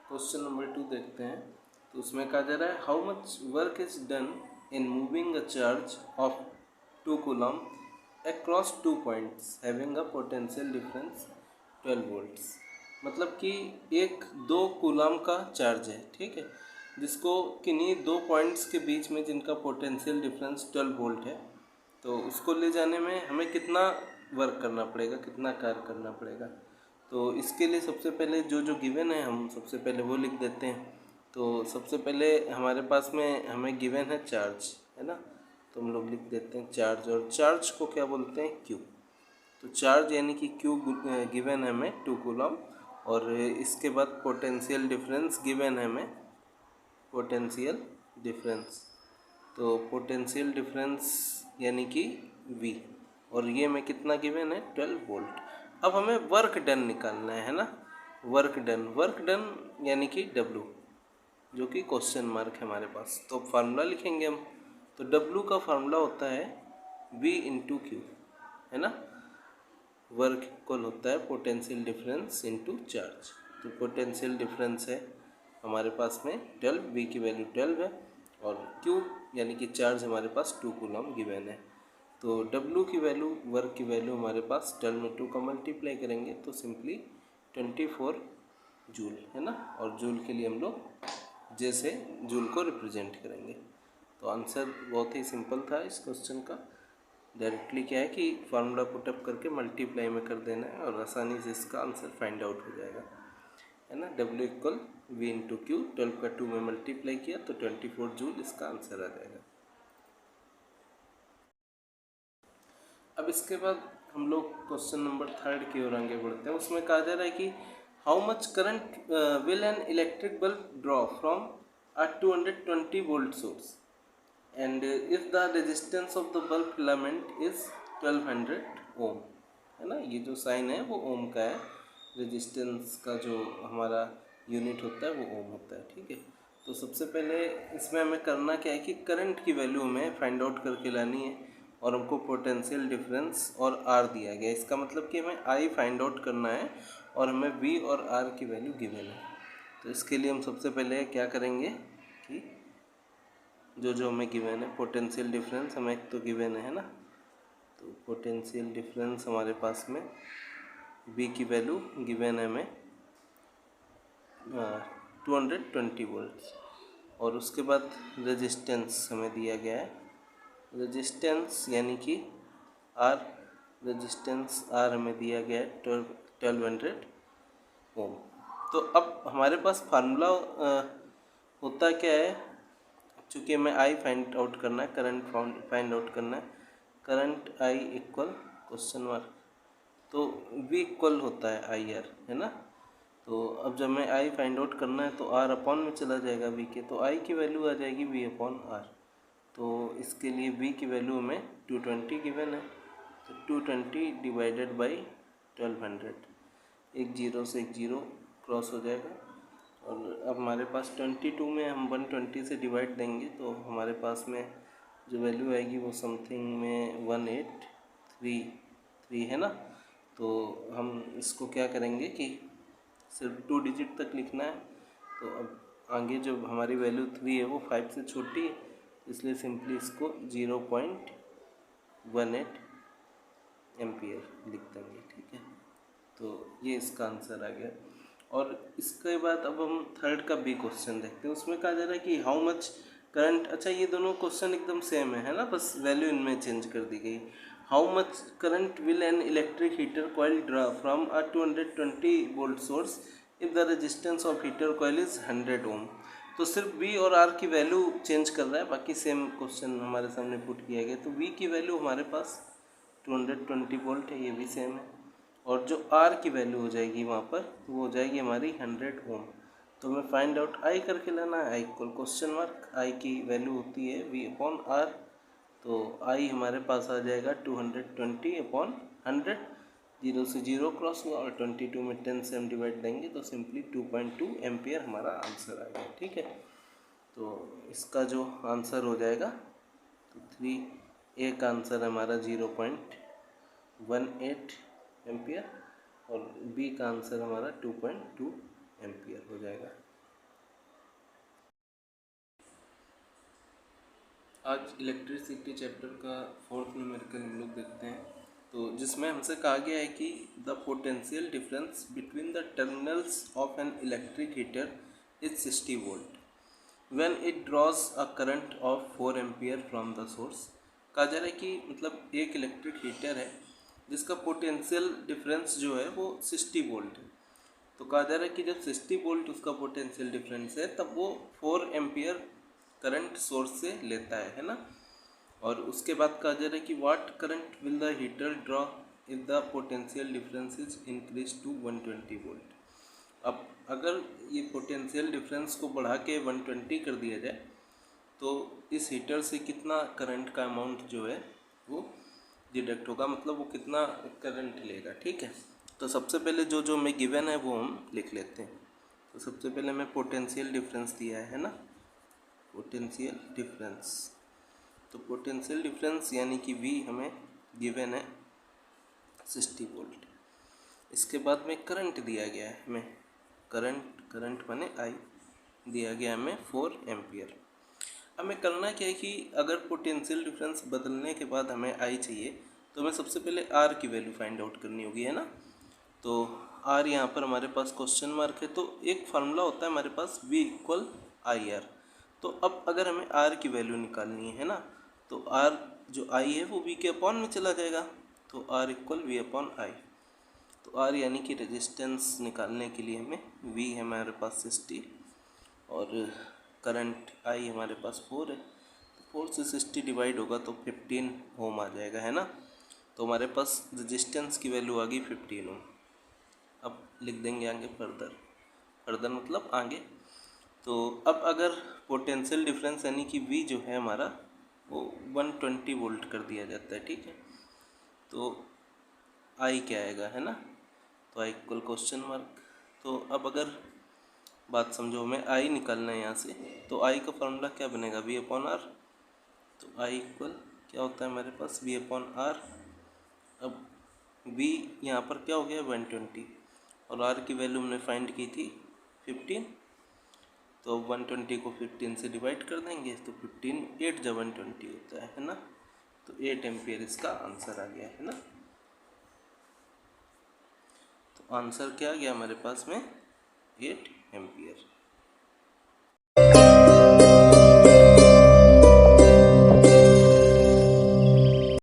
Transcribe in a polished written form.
Question number 2 देखते हैं। तो उसमें कहा जा रहा है how much work is done in moving a charge of 2 coulomb across 2 points having a potential difference 12 volts. मतलब कि एक 2 कूलम का चार्ज है, ठीक है, जिसको किन्हीं 2 पॉइंट्स के बीच में जिनका पोटेंशियल डिफरेंस 12 वोल्ट है, तो उसको ले जाने में हमें कितना वर्क करना पड़ेगा, कितना कार्य करना पड़ेगा। तो इसके लिए सबसे पहले जो गिवन है हम सबसे पहले वो लिख देते हैं। तो सबसे पहले हमारे पास में हमें गिवन है चार्ज, है ना, तो हम लोग लिख देते हैं चार्ज, और चार्ज को क्या बोलते हैं, क्यू। तो चार्ज यानी कि क्यू गिवन है हमें 2 कूलम, और इसके बाद पोटेंशियल डिफरेंस गिवन है हमें पोटेंशियल डिफरेंस। तो पोटेंशियल डिफरेंस यानी कि V, और ये में कितना गिवन है 12 वोल्ट। अब हमें वर्क डन निकालना है ना, वर्क डन यानी कि W, जो कि क्वेश्चन मार्क है हमारे पास। तो फार्मूला लिखेंगे हम। तो W का फार्मूला होता है V इंटू क्यू, है ना। वर्क इक्वल होता है पोटेंशियल डिफरेंस इंटू चार्ज। तो पोटेंशियल डिफरेंस है हमारे पास में 12, V की वैल्यू 12 है, और Q यानी कि चार्ज हमारे पास 2 कूलम गिवन है। तो W की वैल्यू, वर्क की वैल्यू हमारे पास 12 में 2 का मल्टीप्लाई करेंगे तो सिंपली 24 जूल, है ना। और जूल के लिए हम लोग जैसे जूल को रिप्रेजेंट करेंगे। तो आंसर बहुत ही सिंपल था इस क्वेश्चन का। डायरेक्टली क्या है कि फार्मूला पुटअप करके मल्टीप्लाई में कर देना है और आसानी से इसका आंसर फाइंड आउट हो जाएगा, है ना। W equal V into Q, 12 का 2 में मल्टीप्लाई किया तो 24 जूल इसका आंसर आ जाएगा। अब इसके बाद हम लोग क्वेश्चन नंबर 3 की ओर आगे बढ़ते हैं। उसमें कहा जा रहा है कि how much current will an electric bulb draw from a 220 volt source and if the resistance of the bulb filament is 1200 ओम, है ना। ये जो साइन है वो ओम का है, रेजिस्टेंस का जो हमारा यूनिट होता है वो ओम होता है, ठीक है। तो सबसे पहले इसमें हमें करना क्या है कि करंट की वैल्यू हमें फाइंड आउट करके लानी है, और हमको पोटेंशियल डिफरेंस और R दिया गया। इसका मतलब कि हमें I फाइंड आउट करना है और हमें V और R की वैल्यू गिवन है। तो इसके लिए हम सबसे पहले क्या करेंगे कि जो हमें गिवन है पोटेंशियल डिफरेंस हमें एक तो गिवन है ना, तो पोटेंशियल डिफरेंस हमारे पास में V की वैल्यू गिवन है हमें 220 वोल्ट, और उसके बाद रेजिस्टेंस हमें दिया गया है, रेजिस्टेंस यानी कि R, रेजिस्टेंस R हमें दिया गया है 1200 ओम। तो अब हमारे पास फार्मूला होता क्या है, चूँकि हमें I फाइंड आउट करना है, करंट फाइंड आउट करना है, current I equal question mark, तो V इक्वल होता है IR, है ना। तो अब जब हमें I फाइंड आउट करना है तो R अपॉन में चला जाएगा V के, तो I की वैल्यू आ जाएगी V अपॉन R। तो इसके लिए V की वैल्यू हमें 220 गिवन है, तो 220 डिवाइडेड बाई 1200, एक जीरो से एक जीरो क्रॉस हो जाएगा, और अब हमारे पास 22 में हम 120 से डिवाइड देंगे तो हमारे पास में जो वैल्यू आएगी वो समथिंग में 1833 है ना। तो हम इसको क्या करेंगे कि सिर्फ 2 डिजिट तक लिखना है। तो अब आगे जो हमारी वैल्यू 3 है वो 5 से छोटी है, इसलिए सिंपली इसको 0.18 एम्पियर लिख देंगे, ठीक है। तो ये इसका आंसर आ गया। और इसके बाद अब हम थर्ड का बी क्वेश्चन देखते हैं। उसमें कहा जा रहा है कि हाउ मच करंट, अच्छा ये दोनों क्वेश्चन एकदम सेम है ना, बस वैल्यू इनमें चेंज कर दी गई। How much current will an electric heater coil draw from a 220 volt source if the resistance of heater coil is 100 ओम। तो सिर्फ V और R की वैल्यू चेंज कर रहा है, बाकी सेम क्वेश्चन हमारे सामने पुट किया गया। तो V की वैल्यू हमारे पास 220 वोल्ट है, ये भी सेम है, और जो R की वैल्यू हो जाएगी वहाँ पर तो वो हो जाएगी हमारी 100 ओम। तो हमें फाइंड आउट I करके लाना है, I equal question mark, I की वैल्यू होती है V अपॉन R। तो I हमारे पास आ जाएगा 220 अपॉन 100, 0 से 0 क्रॉस हुआ, और 22 में 10 से हम डिवाइड देंगे तो सिंपली 2.2 एम्पियर हमारा आंसर आ गया, ठीक है। तो इसका जो आंसर हो जाएगा तो 3A का आंसर हमारा 0.18 एम्पियर, और B का आंसर हमारा 2.2 एम्पियर हो जाएगा। आज इलेक्ट्रिसिटी चैप्टर का 4th न्यूमेरिकल हम लोग देखते हैं, तो जिसमें हमसे कहा गया है कि the potential difference between the terminals of an electric heater is 60 volt when it draws a current of 4 ampere from the source. कहा जा रहा है कि मतलब एक इलेक्ट्रिक हीटर है जिसका पोटेंशियल डिफरेंस जो है वो 60 वोल्ट है। तो कहा जा रहा है कि जब 60 वोल्ट उसका पोटेंशियल डिफरेंस है तब वो 4 एम्पियर करंट सोर्स से लेता है ना। और उसके बाद कहा जा रहा है कि what current will the heater draw if the potential difference is increase to 120 volt. अब अगर ये पोटेंशियल डिफरेंस को बढ़ा के 120 कर दिया जाए तो इस हीटर से कितना करंट का अमाउंट जो है वो डिडक्ट होगा, मतलब वो कितना करंट लेगा। ठीक है, तो सबसे पहले जो जो मैं गिवन है वो हम लिख लेते हैं। तो सबसे पहले मैं पोटेंशियल डिफरेंस दिया है ना, पोटेंशियल डिफरेंस। तो पोटेंशियल डिफरेंस यानी कि V हमें गिवन है 60 वोल्ट। इसके बाद में करंट दिया गया है हमें, करंट माने I दिया गया हमें 4 एम्पियर। हमें करना क्या है कि अगर पोटेंशियल डिफरेंस बदलने के बाद हमें I चाहिए तो हमें सबसे पहले R की वैल्यू फाइंड आउट करनी होगी, है ना। तो R यहाँ पर हमारे पास क्वेश्चन मार्क है, तो एक फार्मूला होता है हमारे पास V इक्वल IR। तो अब अगर हमें R की वैल्यू निकालनी है ना, तो R जो I है वो V के अपॉन में चला जाएगा, तो R equal V upon I। तो R यानी कि रेजिस्टेंस निकालने के लिए हमें V है हमारे पास 60 और करंट I हमारे पास 4 है, तो 4 से 60 डिवाइड होगा तो 15 ओम आ जाएगा, है ना। तो हमारे पास रेजिस्टेंस की वैल्यू आ गई 15 ओम। अब लिख देंगे आगे फर्दर मतलब आगे। तो अब अगर पोटेंशियल डिफरेंस यानी कि V जो है हमारा वो 120 वोल्ट कर दिया जाता है, ठीक है, तो I क्या आएगा, है ना। तो I इक्वल क्वेश्चन मार्क। तो अब अगर बात समझो, हमें I निकालना है यहाँ से, तो I का फॉर्मूला क्या बनेगा, V अपॉन R। तो I इक्वल क्या होता है हमारे पास, V अपॉन R। अब V यहाँ पर क्या हो गया 120 और R की वैल्यू हमने फाइंड की थी 15, तो 120 को 15 से डिवाइड कर देंगे तो 15 8 जब 120 होता है ना। तो 8 एम्पियर इसका आंसर आ गया, है ना। तो आंसर क्या आ गया हमारे पास में 8 एम्पियर।